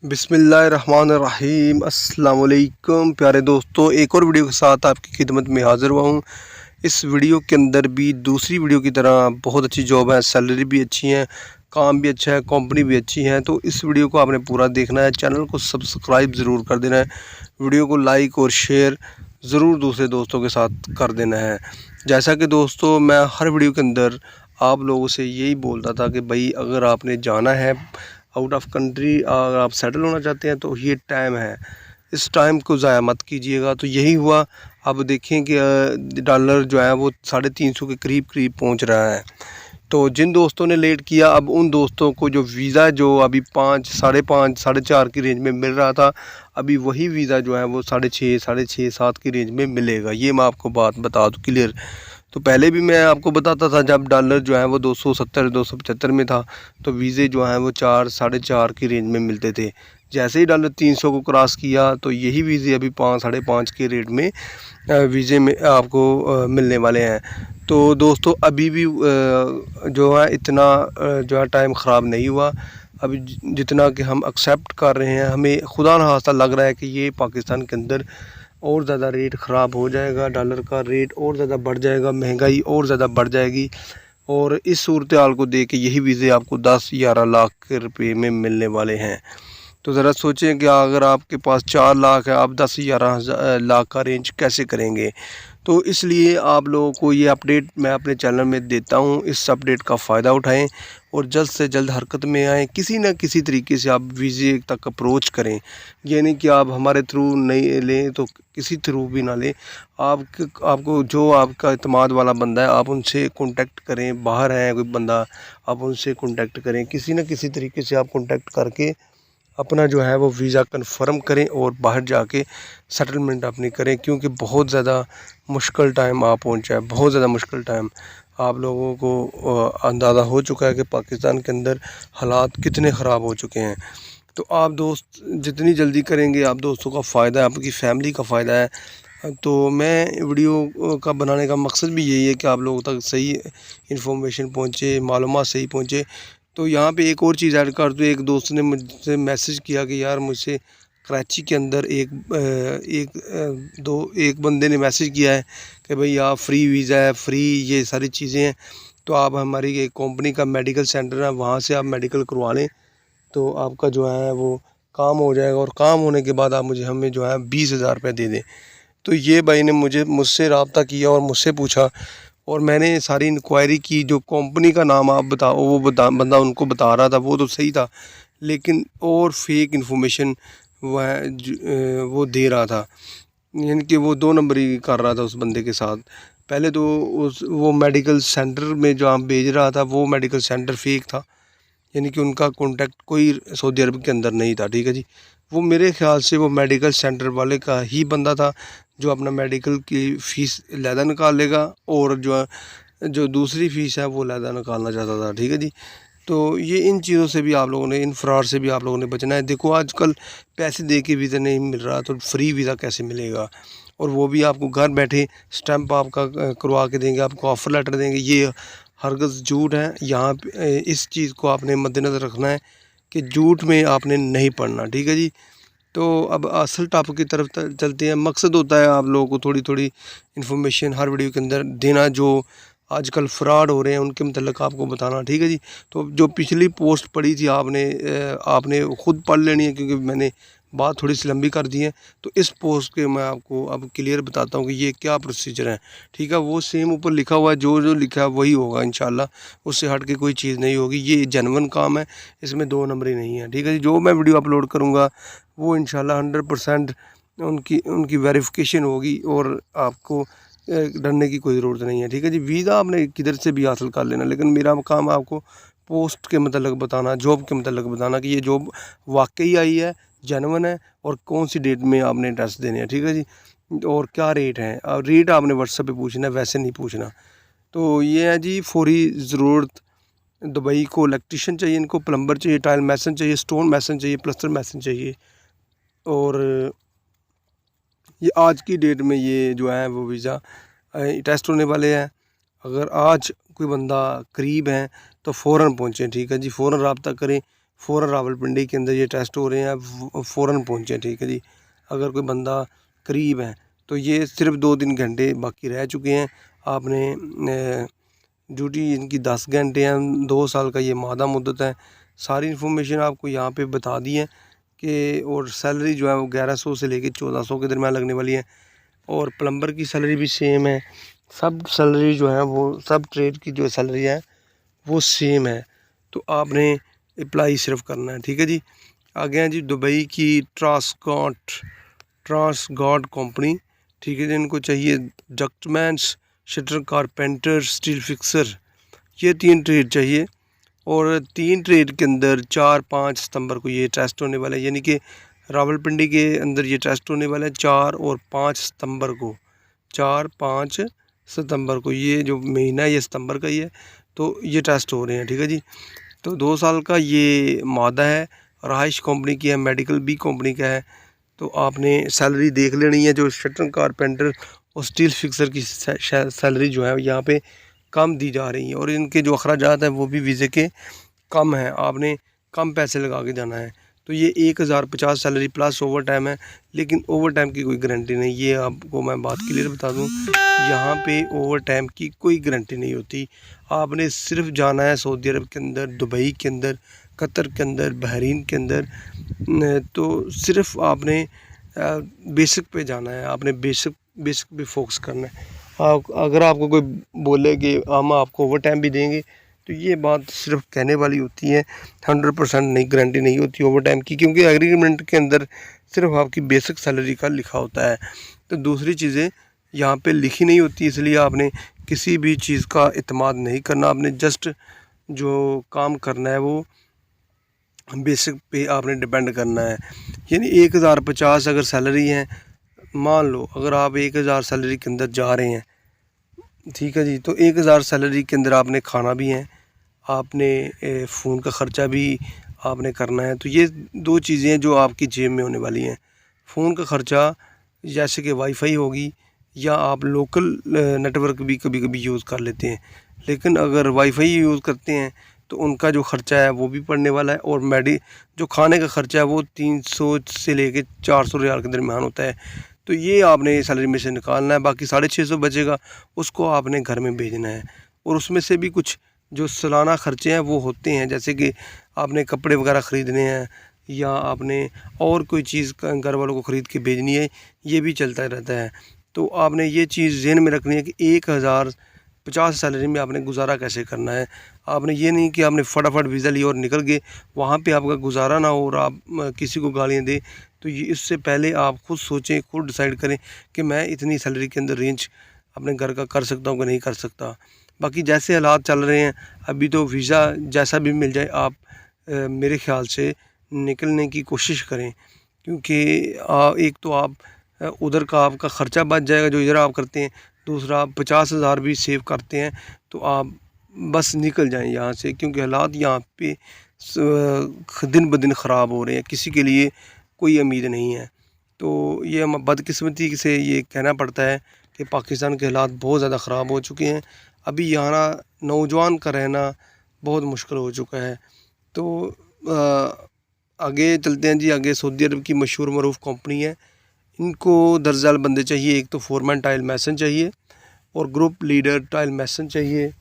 बिस्मिल्लाहिर्रहमानिर्रहीम अस्सलाम वालेकुम प्यारे दोस्तों, एक और वीडियो के साथ आपकी खिदमत में हाज़िर हुआ हूँ। इस वीडियो के अंदर भी दूसरी वीडियो की तरह बहुत अच्छी जॉब है, सैलरी भी अच्छी है, काम भी अच्छा है, कंपनी भी अच्छी है। तो इस वीडियो को आपने पूरा देखना है, चैनल को सब्सक्राइब ज़रूर कर देना है, वीडियो को लाइक और शेयर ज़रूर दूसरे दोस्तों के साथ कर देना है। जैसा कि दोस्तों मैं हर वीडियो के अंदर आप लोगों से यही बोलता था कि भाई अगर आपने जाना है आउट ऑफ कंट्री, अगर आप सेटल होना चाहते हैं तो ये टाइम है, इस टाइम को ज़ाया मत कीजिएगा। तो यही हुआ। अब देखें कि डॉलर जो है वो 350 के करीब करीब पहुंच रहा है। तो जिन दोस्तों ने लेट किया, अब उन दोस्तों को जो वीज़ा जो अभी 5, 5.5, 4.5 की रेंज में मिल रहा था, अभी वही वीज़ा जो है वो 6.5, 6.5, 7 की रेंज में मिलेगा। ये मैं आपको बात बता दूँ क्लियर। तो पहले भी मैं आपको बताता था, जब डॉलर जो है वो 270, 275 में था, तो वीज़े जो हैं वो 4, 4.5 की रेंज में मिलते थे। जैसे ही डॉलर 300 को क्रॉस किया तो यही वीज़े अभी 5, 5.5 के रेट में वीज़े में आपको मिलने वाले हैं। तो दोस्तों अभी भी जो है इतना जो है टाइम ख़राब नहीं हुआ। अभी जितना कि हम एक्सेप्ट कर रहे हैं, हमें खुदा न खास्ता लग रहा है कि ये पाकिस्तान के अंदर और ज़्यादा रेट ख़राब हो जाएगा, डॉलर का रेट और ज़्यादा बढ़ जाएगा, महंगाई और ज़्यादा बढ़ जाएगी। और इस सूरत हाल को देख के यही वीज़े आपको 10-11 लाख रुपए में मिलने वाले हैं। तो ज़रा सोचें कि अगर आपके पास 4 लाख है, आप 10-11 लाख का रेंज कैसे करेंगे। तो इसलिए आप लोगों को ये अपडेट मैं अपने चैनल में देता हूँ, इस अपडेट का फ़ायदा उठाएं और जल्द से जल्द हरकत में आएँ। किसी न किसी तरीके से आप वीज़े तक अप्रोच करें, ये नहीं कि आप हमारे थ्रू नहीं लें तो किसी थ्रू भी ना लें। आपको जो आपका इत्मीनान वाला बंदा है, आप उनसे कॉन्टैक्ट करें। बाहर है कोई बंदा, आप उनसे कॉन्टैक्ट करें, किसी न किसी तरीके से आप कॉन्टैक्ट करके अपना जो है वो वीज़ा कन्फर्म करें और बाहर जाके सेटलमेंट अपनी करें। क्योंकि बहुत ज़्यादा मुश्किल टाइम आ पहुंचा है, बहुत ज़्यादा मुश्किल टाइम। आप लोगों को अंदाज़ा हो चुका है कि पाकिस्तान के अंदर हालात कितने ख़राब हो चुके हैं। तो आप दोस्त जितनी जल्दी करेंगे, आप दोस्तों का फ़ायदा है, आपकी फ़ैमिली का फ़ायदा है। तो मैं वीडियो का बनाने का मकसद भी यही है कि आप लोगों तक सही इन्फॉर्मेशन पहुँचे, मालूमात सही पहुँचे। तो यहाँ पे एक और चीज़ ऐड कर दूँ, एक दोस्त ने मुझसे मैसेज किया कि यार मुझसे कराची के अंदर एक बंदे ने मैसेज किया है कि भाई आप फ्री वीज़ा है, फ्री ये सारी चीज़ें हैं, तो आप हमारी एक कंपनी का मेडिकल सेंटर है, वहाँ से आप मेडिकल करवा लें तो आपका जो है वो काम हो जाएगा, और काम होने के बाद आप हमें जो है 20,000 रुपये दे दें। तो ये भाई ने मुझसे रब्ता किया और मुझसे पूछा, और मैंने सारी इंक्वायरी की। जो कंपनी का नाम आप बताओ वो बंदा उनको बता रहा था, वो तो सही था, लेकिन और फेक इन्फॉर्मेशन वो दे रहा था। यानी कि वो 2 नंबरी कर रहा था उस बंदे के साथ। पहले तो वो मेडिकल सेंटर में जो आप भेज रहा था, वो मेडिकल सेंटर फेक था, यानी कि उनका कॉन्टैक्ट कोई सऊदी अरब के अंदर नहीं था। ठीक है जी। वो मेरे ख़्याल से वो मेडिकल सेंटर वाले का ही बंदा था, जो अपना मेडिकल की फ़ीस लहदा निकाल लेगा, और जो दूसरी फ़ीस है वो लहदा निकालना चाहता था। ठीक है जी। तो ये इन चीज़ों से भी आप लोगों ने, इन फ्रॉड से भी आप लोगों ने बचना है। देखो आजकल पैसे दे के वीज़ा नहीं मिल रहा, तो फ्री वीज़ा कैसे मिलेगा, और वो भी आपको घर बैठे स्टैंप आपका करवा के देंगे, आपको ऑफ़र लेटर देंगे। ये हरगिज़ झूठ है। यहाँ पे इस चीज़ को आपने मद्देनज़र रखना है कि झूठ में आपने नहीं पड़ना। ठीक है जी। तो अब असल टॉपिक की तरफ चलते हैं। मकसद होता है आप लोगों को थोड़ी थोड़ी इन्फॉर्मेशन हर वीडियो के अंदर देना, जो आजकल फ्रॉड हो रहे हैं उनके मतलब आपको बताना। ठीक है जी। तो जो पिछली पोस्ट पड़ी थी आपने ख़ुद पढ़ लेनी है, क्योंकि मैंने बात थोड़ी सी लंबी कर दी है। तो इस पोस्ट के मैं आपको अब क्लियर बताता हूँ कि ये क्या प्रोसीजर है। ठीक है, वो सेम ऊपर लिखा हुआ है, जो जो लिखा है वही होगा इंशाल्लाह, उससे हट के कोई चीज़ नहीं होगी। ये जेन्युइन काम है, इसमें 2 नंबरी नहीं है। ठीक है जी। जो मैं वीडियो अपलोड करूँगा वो इंशाल्लाह 100% उनकी वेरिफिकेशन होगी, और आपको डरने की कोई ज़रूरत नहीं है। ठीक है जी। वीज़ा आपने किधर से भी हासिल कर लेना, लेकिन मेरा काम आपको पोस्ट के मतलब बताना, जॉब के मतलब बताना कि ये जॉब वाकई आई है, जेन्युइन है, और कौन सी डेट में आपने टेस्ट देने हैं। ठीक है जी। और क्या रेट है, और रेट आपने व्हाट्सएप पे पूछना है, वैसे नहीं पूछना। तो ये है जी, फौरी ज़रूरत दुबई को इलेक्ट्रीशियन चाहिए, इनको प्लम्बर चाहिए, टाइल मैसन चाहिए, स्टोन मैसन चाहिए, प्लस्तर मैसन चाहिए। और ये आज की डेट में ये जो है वो वीज़ा टेस्ट होने वाले हैं। अगर आज कोई बंदा करीब है तो फ़ौरन पहुँचें। ठीक है जी। फ़ौरन रब्ता करें, फ़ौरन रावलपिंडी के अंदर ये टेस्ट हो रहे हैं, फ़ौरन पहुँचें। ठीक है जी। अगर कोई बंदा करीब है तो ये सिर्फ 2-3 घंटे बाकी रह चुके हैं। आपने ड्यूटी इनकी 10 घंटे हैं, 2 साल का ये मादा मुद्दत है। सारी इन्फॉर्मेशन आपको यहाँ पे बता दी है कि और सैलरी जो है वो 1100 से लेके 1400 के दरमियान लगने वाली है। और प्लम्बर की सैलरी भी सेम है। सब सैलरी जो है वो सब ट्रेड की जो सैलरी है वो सेम है। तो आपने अप्लाई सिर्फ करना है। ठीक है जी। आगे हैं जी दुबई की ट्रांसगार्ड कंपनी। ठीक है जी। इनको चाहिए डक्टमैन्स, शटर कारपेंटर, स्टील फिक्सर, ये 3 ट्रेड चाहिए। और 3 ट्रेड के अंदर 4-5 सितंबर को ये टेस्ट होने वाला है, यानी कि रावलपिंडी के अंदर ये टेस्ट होने वाला है 4 और 5 सितंबर को। 4-5 सितंबर को ये जो महीना है ये सितंबर का ही है, तो ये टेस्ट हो रहे हैं। ठीक है जी। तो 2 साल का ये मादा है, रहाइश कंपनी की है, मेडिकल बी कंपनी का है। तो आपने सैलरी देख लेनी है। जो शटर कारपेंटर और स्टील फिक्सर की सैलरी जो है यहाँ पे कम दी जा रही है, और इनके जो अखराजात हैं वो भी वीज़े के कम हैं। आपने कम पैसे लगा के जाना है। तो ये 1050 सैलरी प्लस ओवर टाइम है, लेकिन ओवर टाइम की कोई गारंटी नहीं। ये आपको मैं बात क्लियर बता दूं, यहाँ पे ओवर टाइम की कोई गारंटी नहीं होती। आपने सिर्फ जाना है सऊदी अरब के अंदर, दुबई के अंदर, कतर के अंदर, बहरीन के अंदर। तो सिर्फ आपने बेसिक पे जाना है। आपने बेसिक पे फोकस करना है। अगर आपको कोई बोले कि हम आपको ओवर टाइम भी देंगे, तो ये बात सिर्फ कहने वाली होती है, 100% नहीं, गारंटी नहीं होती ओवर टाइम की, क्योंकि एग्रीमेंट के अंदर सिर्फ आपकी बेसिक सैलरी का लिखा होता है। तो दूसरी चीज़ें यहाँ पे लिखी नहीं होती, इसलिए आपने किसी भी चीज़ का इत्मीनान नहीं करना। आपने जस्ट जो काम करना है वो बेसिक पे आपने डिपेंड करना है। यानी 1050 अगर सैलरी है, मान लो अगर आप 1000 सैलरी के अंदर जा रहे हैं, ठीक है जी, तो 1000 सैलरी के अंदर आपने खाना भी है, आपने फ़ोन का ख़र्चा भी आपने करना है। तो ये 2 चीज़ें हैं जो आपकी जेब में होने वाली हैं। फ़ोन का ख़र्चा जैसे कि वाईफाई होगी, या आप लोकल नेटवर्क भी कभी कभी यूज़ कर लेते हैं, लेकिन अगर वाईफाई यूज़ करते हैं तो उनका जो ख़र्चा है वो भी पड़ने वाला है। और जो खाने का ख़र्चा है वो 300 से लेके 400 रियाल के दरमियान होता है। तो ये आपने सैलरी में से निकालना है। बाकी 650 बचेगा, उसको आपने घर में भेजना है। और उसमें से भी कुछ जो सालाना ख़र्चे हैं वो होते हैं, जैसे कि आपने कपड़े वगैरह ख़रीदने हैं, या आपने और कोई चीज़ घर वालों को ख़रीद के भेजनी है, ये भी चलता रहता है। तो आपने ये चीज़ ज़हन में रखनी है कि 1050 सैलरी में आपने गुजारा कैसे करना है। आपने ये नहीं कि आपने फटाफट वीज़ा लिया और निकल गए, वहाँ पे आपका गुजारा ना हो और आप किसी को गालियाँ दें। तो ये इससे पहले आप खुद सोचें, खुद डिसाइड करें कि मैं इतनी सैलरी के अंदर रेंज अपने घर का कर सकता हूँ कि नहीं कर सकता। बाकी जैसे हालात चल रहे हैं अभी, तो वीज़ा जैसा भी मिल जाए आप मेरे ख़्याल से निकलने की कोशिश करें, क्योंकि एक तो आप उधर का आपका ख़र्चा बच जाएगा जो इधर आप करते हैं, दूसरा आप 50,000 भी सेव करते हैं। तो आप बस निकल जाएं यहाँ से, क्योंकि हालात यहाँ पे दिन ब दिन ख़राब हो रहे हैं, किसी के लिए कोई उम्मीद नहीं है। तो ये हम बदकिस्मती से ये कहना पड़ता है कि पाकिस्तान के हालात बहुत ज़्यादा ख़राब हो चुके हैं। अभी यहाँ नौजवान का रहना बहुत मुश्किल हो चुका है। तो आगे चलते हैं जी। आगे सऊदी अरब की मशहूर मरूफ कंपनी है, इनको दर्जाल बंदे चाहिए। एक तो फोरमैन टाइल मैसन चाहिए, और ग्रुप लीडर टाइल मैसन चाहिए,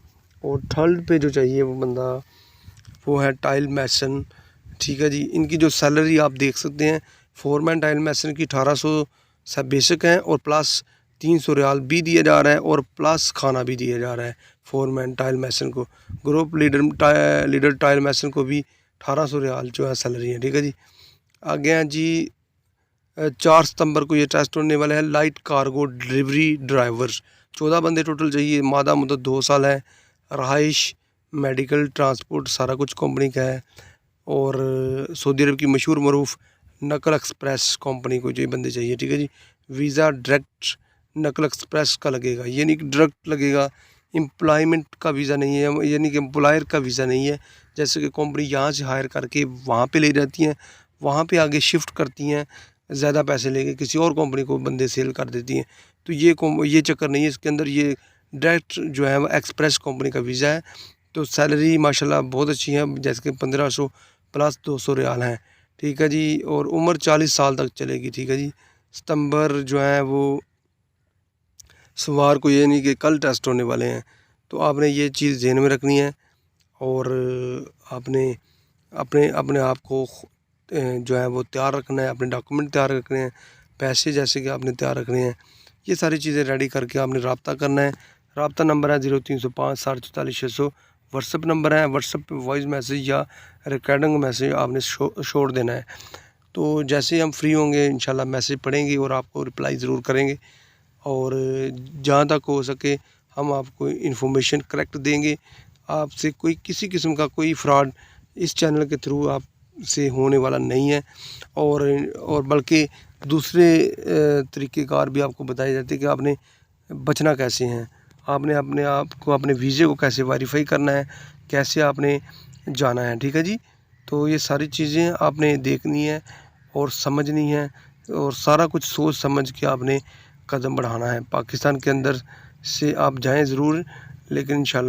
और थर्ड पे जो चाहिए वो बंदा वो है टाइल मैसन। ठीक है जी। इनकी जो सैलरी आप देख सकते हैं, फोरमैन टाइल मैसन की 1800 सब बेसिक हैं, और प्लस 300 रियाल भी दिया जा रहा है, और प्लस खाना भी दिया जा रहा है फोरमैन टाइल मैसन को। ग्रुप लीडर टाइल मैसन को भी 1800 रियाल जो है सैलरी है। ठीक है जी। आगे हैं जी 4 सितंबर को ये टेस्ट होने वाला है लाइट कार्गो डिलीवरी ड्राइवर। 14 बंदे टोटल चाहिए। मादा मुद्दत 2 साल है। रहाइश, मेडिकल, ट्रांसपोर्ट सारा कुछ कंपनी का है। और सऊदी अरब की मशहूर मरूफ नकल एक्सप्रेस कंपनी को ये बंदे चाहिए। ठीक है जी। वीज़ा डायरेक्ट नकल एक्सप्रेस का लगेगा, यानी कि डायरेक्ट लगेगा, एम्प्लॉयमेंट का वीज़ा नहीं है, यानी कि एम्प्लॉयर का वीज़ा नहीं है। जैसे कि कंपनी यहाँ से हायर करके वहाँ पे ले जाती हैं, वहाँ पे आगे शिफ्ट करती हैं, ज़्यादा पैसे लेके किसी और कंपनी को बंदे सेल कर देती हैं। तो ये चक्कर नहीं है इसके अंदर। ये डायरेक्ट जो है वो एक्सप्रेस कंपनी का वीज़ा है। तो सैलरी माशाल्लाह बहुत अच्छी है, जैसे कि 1500 प्लस 200 रियाल हैं, ठीक है जी। और उम्र 40 साल तक चलेगी, ठीक है जी। सितंबर जो है वो सोमवार को, ये नहीं कि कल टेस्ट होने वाले हैं, तो आपने ये चीज़ ध्यान में रखनी है। और आपने अपने अपने आप को जो है वो तैयार रखना है, अपने डॉक्यूमेंट तैयार रखने हैं, पैसे जैसे कि आपने तैयार रखने हैं। ये सारी चीज़ें रेडी करके आपने रब्ता करना है। रब्ता नंबर है 0305 60 44 600। व्हाट्सअप नंबर है, व्हाट्सअप पे वॉइस मैसेज या रिकॉर्डिंग मैसेज आपने छोड़ देना है। तो जैसे ही हम फ्री होंगे इंशाल्लाह मैसेज पढ़ेंगे और आपको रिप्लाई ज़रूर करेंगे। और जहाँ तक हो सके हम आपको इन्फॉर्मेशन करेक्ट देंगे। आपसे कोई किसी किस्म का कोई फ्रॉड इस चैनल के थ्रू आप से होने वाला नहीं है। और बल्कि दूसरे तरीक़ेकार भी आपको बताए जाते हैं कि आपने बचना कैसे हैं, आपने अपने आप को, अपने वीज़े को कैसे वेरीफाई करना है, कैसे आपने जाना है, ठीक है जी। तो ये सारी चीज़ें आपने देखनी है और समझनी है, और सारा कुछ सोच समझ के आपने कदम बढ़ाना है। पाकिस्तान के अंदर से आप जाएँ ज़रूर, लेकिन इंशाल्लाह